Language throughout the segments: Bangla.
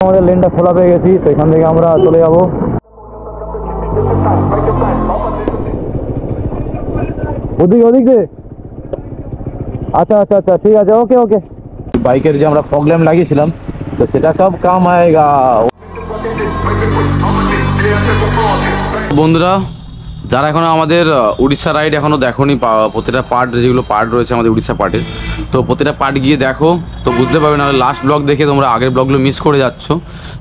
আমাদের লেনটা খোলা পেয়ে গেছি, তো এখান থেকে আমরা চলে যাব। ওদিকে ওদিকে আচ্ছা আচ্ছা আচ্ছা ঠিক আছে, ওকে ওকে। বাইকের যে আমরা ফগ ল্যাম্প লাগিয়েছিলাম, তো সেটা কব কাম আয়েগা। বন্ধুরা, যারা এখনও আমাদের উড়িষ্যা রাইড এখনও দেখোনি, প্রতিটা পার্ট যেগুলো পার্ট রয়েছে আমাদের উড়িষ্যা পার্টের, তো প্রতিটা পার্ট গিয়ে দেখো, তো বুঝতে পারবে। না লাস্ট ব্লগ দেখে তোমরা আগের ব্লগগুলো মিস করে যাচ্ছ।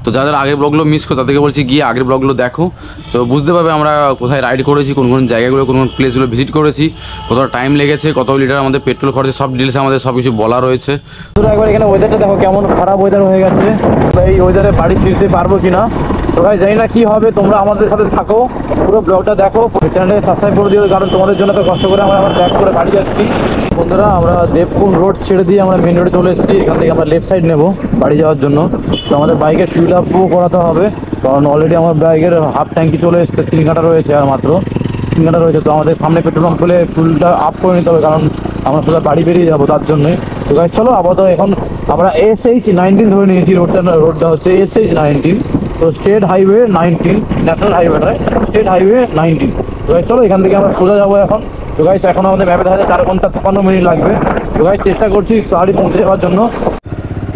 তো যাদের আগের ব্লগগুলো মিস করো তাদেরকে বলছি গিয়ে আগের ব্লগগুলো দেখো, তো বুঝতে পারবে আমরা কোথায় রাইড করেছি, কোন কোন জায়গাগুলো, কোন কোন প্লেসগুলো ভিজিট করেছি, কতটা টাইম লেগেছে, কত লিটার আমাদের পেট্রোল খরচে, সব ডিটেলস আমাদের সব কিছু বলা রয়েছে। তো একবার এখানে ওয়েদারটা দেখো কেমন খারাপ ওয়েদার হয়ে গেছে। এই ওয়েদারে বাড়ি ফিরতে পারবো কিনা তো ভাই জানি না কি হবে। তোমরা আমাদের সাথে থাকো, পুরো ব্লগটা দেখো, চ্যানেলটাকে সাবস্ক্রাইব করে দিও, কারণ তোমাদের জন্য তো কষ্ট করে আমরা আবার ব্যাক করে বাড়ি যাচ্ছি। বন্ধুরা, আমরা দেবকুন্ড রোড ছেড়ে দিয়ে আমরা মেন রোডে চলে এসেছি। এখান থেকে আমরা লেফট সাইড নেব বাড়ি যাওয়ার জন্য। তো আমাদের বাইকের ফিউল আপও করাতে হবে, কারণ অলরেডি আমার বাইকের হাফ ট্যাঙ্কি চলে এসেছে, 3 কাটা রয়েছে, আর মাত্র 3 কাটা রয়েছে। তো আমাদের সামনে পেট্রোল পাম্প খুলে ফুলটা আপ করে নিতে হবে, কারণ আমরা সোজা বাড়ি বেরিয়ে যাবো তার জন্যই। তো গাইস চলো, আপাতত এখন আমরা SH-19 ধরে নিয়েছি। রোডটা হচ্ছে SH-19, তো স্টেট হাইওয়ে 19, ন্যাশনাল হাইওয়ে নয়, স্টেট হাইওয়ে 19। তো গাইস চলো, এখান থেকে আমরা সোজা যাবো এখন। তো গাইস এখন আমাদের ম্যাপে দেখা যায় 4 ঘন্টা 53 মিনিট লাগবে। তো গাইস চেষ্টা করছি তাড়াতাড়ি পৌঁছে যাওয়ার জন্য।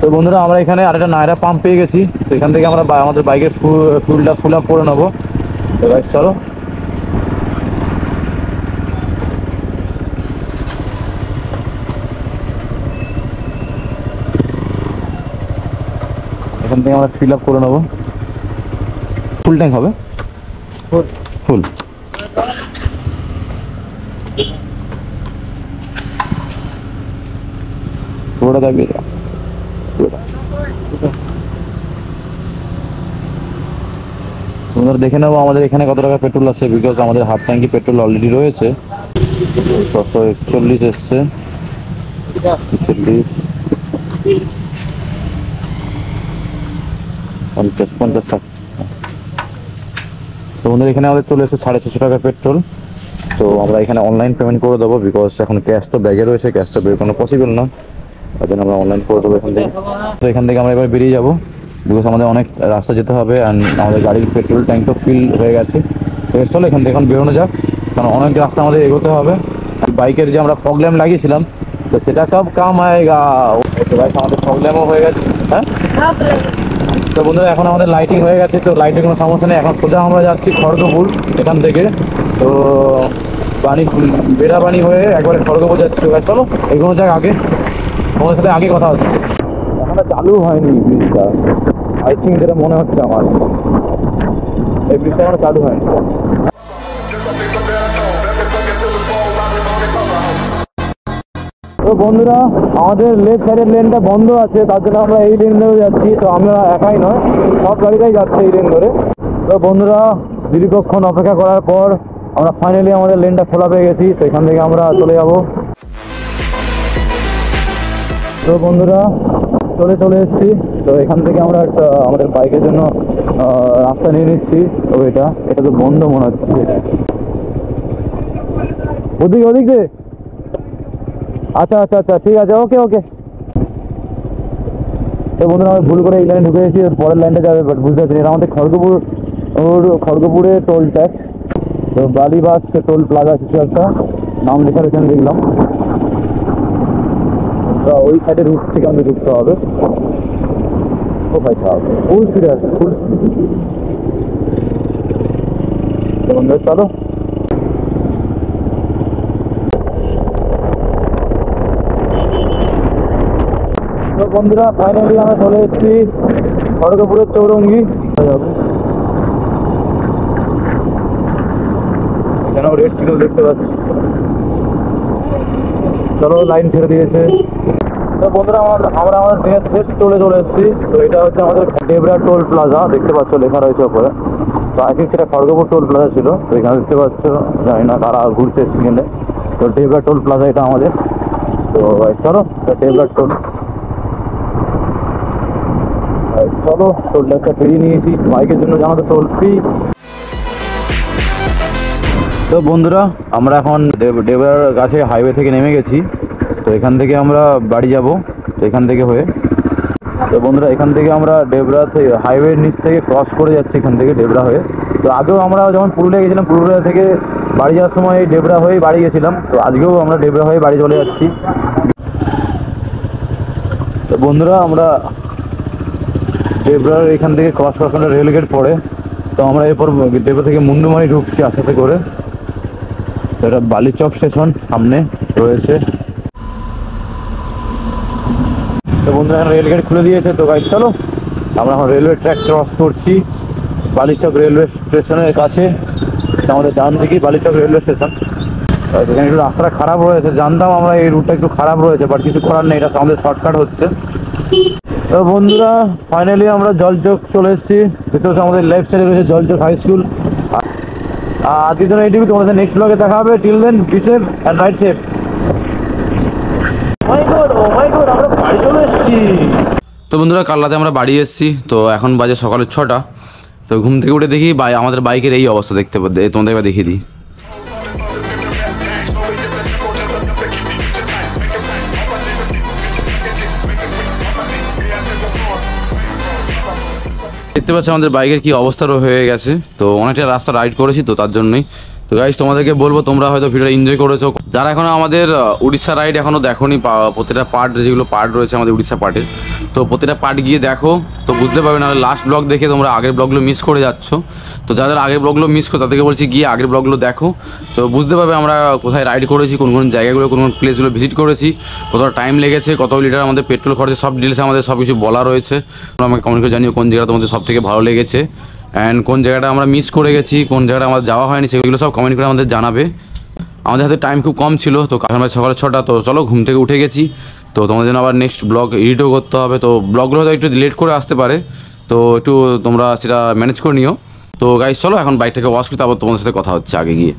তো বন্ধুরা, আমরা এখানে আরেকটা নায়রা পাম্প পেয়ে গেছি। তো এখান থেকে আমরা আমাদের বাইকের ফুলটা ফুল আপ করে নেবো। তো গাইস চলো, এখান থেকে আমরা ফিল আপ করে নেবো। ফুল ট্যাঙ্ক হবে, ফুল। পুরোটা দেখবে, তোমরা দেখে নেবো আমাদের এখানে কত টাকা পেট্রোল আছে, বিকজ আমাদের হাফ ট্যাঙ্কি পেট্রোল অলরেডি রয়েছে। 641 এসছে, 40, 50 টাকা। তো আমাদের এখানে আমাদের চলে এসেছে 650 টাকা পেট্রোল। তো আমরা এখানে অনলাইন পেমেন্ট করে দেবো, বিকজ এখন ক্যাশ তো ব্যাগে রয়েছে, ক্যাশটা বের করানো পসিবল না, তার জন্য আমরা অনলাইন করে দেবো এখান থেকে। তো এখান থেকে আমরা এবার বেরিয়ে যাবো, বিকজ আমাদের অনেক রাস্তা যেতে হবে, অ্যান্ড আমাদের গাড়ির পেট্রোল ট্যাঙ্কও ফিল হয়ে গেছে। তো চলো এখান থেকে এখন বেরোনো যাক, কারণ অনেক রাস্তা আমাদের এগোতে হবে। বাইকের যে আমরা ফগ ল্যাম্প লাগিয়েছিলাম, তো সেটা কব কাম আয়েগা। আমাদের ফগ ল্যাম্পও হয়ে গেছে। হ্যাঁ, তো বন্ধুরা, এখন আমাদের লাইটিং হয়ে গেছে, তো লাইটের কোনো সমস্যা নেই। এখন সোজা আমরা যাচ্ছি খড়গপুর এখান থেকে। তো বেড়াবানি হয়ে একবারে খড়গপুর যাচ্ছি। তো চলো এগোনো যাক, আগে তোমাদের সাথে আগে কথা হচ্ছে। এখনো চালু হয়নি ব্রিজটা, আই থিঙ্ক, যেটা মনে হচ্ছে আমার, এই ব্রিজটা এখনো চালু হয়নি। তো বন্ধুরা, আমাদের লেফট সাইডের লেনটা বন্ধ আছে, তার জন্য আমরা এই লেন ধরে যাচ্ছি। তো আমরা একাই নয়, সব গাড়িটাই যাচ্ছে এই লেন ধরে। তো বন্ধুরা, দীর্ঘক্ষণ অপেক্ষা করার পর আমরা ফাইনালি আমাদের লেনটা খোলা পেয়ে গেছি। তো এখান থেকে আমরা চলে যাব। তো বন্ধুরা, চলে এসেছি। তো এখান থেকে আমরা আমাদের বাইকের জন্য রাস্তা নিয়ে নিচ্ছি। তো এটা তো বন্ধ মনে হচ্ছে, ওদিকে আচ্ছা আচ্ছা আচ্ছা ঠিক আছে, ওকে ওকে। তো বন্ধুরা, আমরা ভুল করে এই লাইনে ঢুকে গেছি, পরের লাইনটা যাবে, বাট বুঝতে পারছি এটা আমাদের খড়গপুরে টোল ট্যাক্স। তো বালিবাস টোল প্লাজা কিছু একটা নাম লেখা রয়েছে আমি দেখলাম। তো ওই সাইডের রুট থেকে আমাদের ঢুকতে হবে। ও ভাই সাহেব, ফুল ফিরে আছে, ফুল। তো বন্ধুরা চলো, তো বন্ধুরা ফাইনালি আমরা চলে এসেছি খড়গপুরের চৌরঙ্গি। এখানেও রেড সিগন্যাল দেখতে পাচ্ছি। চলো, লাইন ছেড়ে দিয়েছে। তো বন্ধুরা, আমরা আমাদের শেষ টোলে চলে এসেছি। তো এটা হচ্ছে আমাদের ডেবরা টোল প্লাজা, দেখতে পাচ্ছ লেখা রয়েছে ওপরে। তো আই থিঙ্ক সেটা খড়গপুর টোল প্লাজা ছিল। তো এখানে দেখতে পাচ্ছ, জানি না কারা ঘুরছে সিগন্যালে। তো ডেবরা টোল প্লাজা এটা আমাদের। তো চলো, ডেবরা টোল, চলো টোল ট্যাক্সটা ফিরিয়ে নিয়েছি। বাইকের জন্য জানো তো টোল ফ্রি। তো বন্ধুরা, আমরা এখন ডেবরার কাছে হাইওয়ে থেকে নেমে গেছি। তো এখান থেকে আমরা বাড়ি যাব। তো এখান থেকে হয়ে তো বন্ধুরা এখান থেকে আমরা ডেবরা থেকে হাইওয়ের নিচ থেকে ক্রস করে যাচ্ছি এখান থেকে ডেবরা হয়ে। তো আগেও আমরা যখন পুরুলিয়া গেছিলাম, পুরুলিয়া থেকে বাড়ি যাওয়ার সময় এই ডেবরা হয়েই বাড়ি গেছিলাম। তো আজকেও আমরা ডেবরা হয়ে বাড়ি চলে যাচ্ছি। তো বন্ধুরা আমরা ডেবরার এখান থেকে ক্রস করে রেলগেট পড়ে, তো আমরা এরপর ডেবরা থেকে মুন্ডুমারি ঢুকছি আস্তে আস্তে করে। তো এটা বালিচক স্টেশন সামনে রয়েছে। তো বন্ধুরা এখন রেলগেট খুলে দিয়েছে। তো গাইস চলো আমরা এখন রেলওয়ে ট্র্যাক ক্রস করছি বালিচক রেলওয়ে স্টেশনের কাছে। আমাদের ডান দিকেই বালিচক রেলওয়ে স্টেশন। এখানে একটু রাস্তাটা খারাপ রয়েছে, জানতাম আমরা এই রুটটা একটু খারাপ রয়েছে, বাট কিছু করার নেই, এটা আমাদের শর্টকাট হচ্ছে। তো বন্ধুরা ফাইনালি আমরা জলচক চলে এসেছি। ভিতরে আমাদের লেফট সাইডে রয়েছে জলচক হাই স্কুল। আজকের জন্য এইটুকু, তোমাদের নেক্সট ব্লগে দেখা হবে। Till then be safe and ride safe. আমরা বাড়ি চলে এসেছি। তো বন্ধুরা কাল রাতে আমরা বাড়ি এসেছি। তো এখন বাজে সকালের 6টা। তো ঘুম থেকে উঠে দেখি আমাদের বাইকের এই অবস্থা দেখতে পাবে, তোমাদের এবার দেখিয়ে দিই। দেখতে পাচ্ছি আমাদের বাইকের কি অবস্থা হয়ে গেছে। তো অনেকটা রাস্তা রাইড করেছি, তো তার জন্যই। তো গাইস তোমাদেরকে বলবো তোমরা হয়তো ভিডিওটা এনজয় করেছো। যারা এখনো আমাদের উড়িষ্যা রাইড এখনো দেখোনি, প্রতিটা পার্ট যেগুলো পার্ট রয়েছে আমাদের উড়িষ্যা পার্টের, তো প্রতিটা পার্ট গিয়ে দেখো, তো বুঝতে পারবে। নাহলে লাস্ট ব্লগ দেখে তোমরা আগের ব্লগগুলো মিস করে যাচ্ছ। তো যাদের আগের ব্লগগুলো মিস করো তাদেরকে বলছি গিয়ে আগের ব্লগগুলো দেখো, তো বুঝতে পারবে আমরা কোথায় রাইড করেছি, কোন কোন জায়গাগুলো, কোন কোন প্লেসগুলো ভিজিট করেছি, কতটা টাইম লেগেছে, কত লিটার আমাদের পেট্রোল খরচে, সব ডিটেলস আমাদের সব কিছু বলা রয়েছে। তোমরা আমাকে কমেন্ট করে জানিও কোন জায়গাটা তোমাদের সব থেকে ভালো লেগেছে, অ্যান্ড কোন জায়গাটা আমরা মিস করে গেছি, কোন জায়গাটা আমাদের যাওয়া হয়নি, সেগুলো সব কমেন্ট করে আমাদের জানাবে। আমাদের হাতে টাইম খুব কম ছিল, তো এখন সকালে 6টা। তো চলো ঘুম থেকে উঠে গেছি। তো তোমাদের জন্য আবার নেক্সট ব্লগ এডিটও করতে হবে। তো ব্লগগুলো হয়তো একটু লেট করে আসতে পারে, তো একটু তোমরা সেটা ম্যানেজ করে নিও। তো গাইস চলো এখন বাইকটাকে ওয়াশ করতে, আবার তোমাদের সাথে কথা হচ্ছে আগে গিয়ে।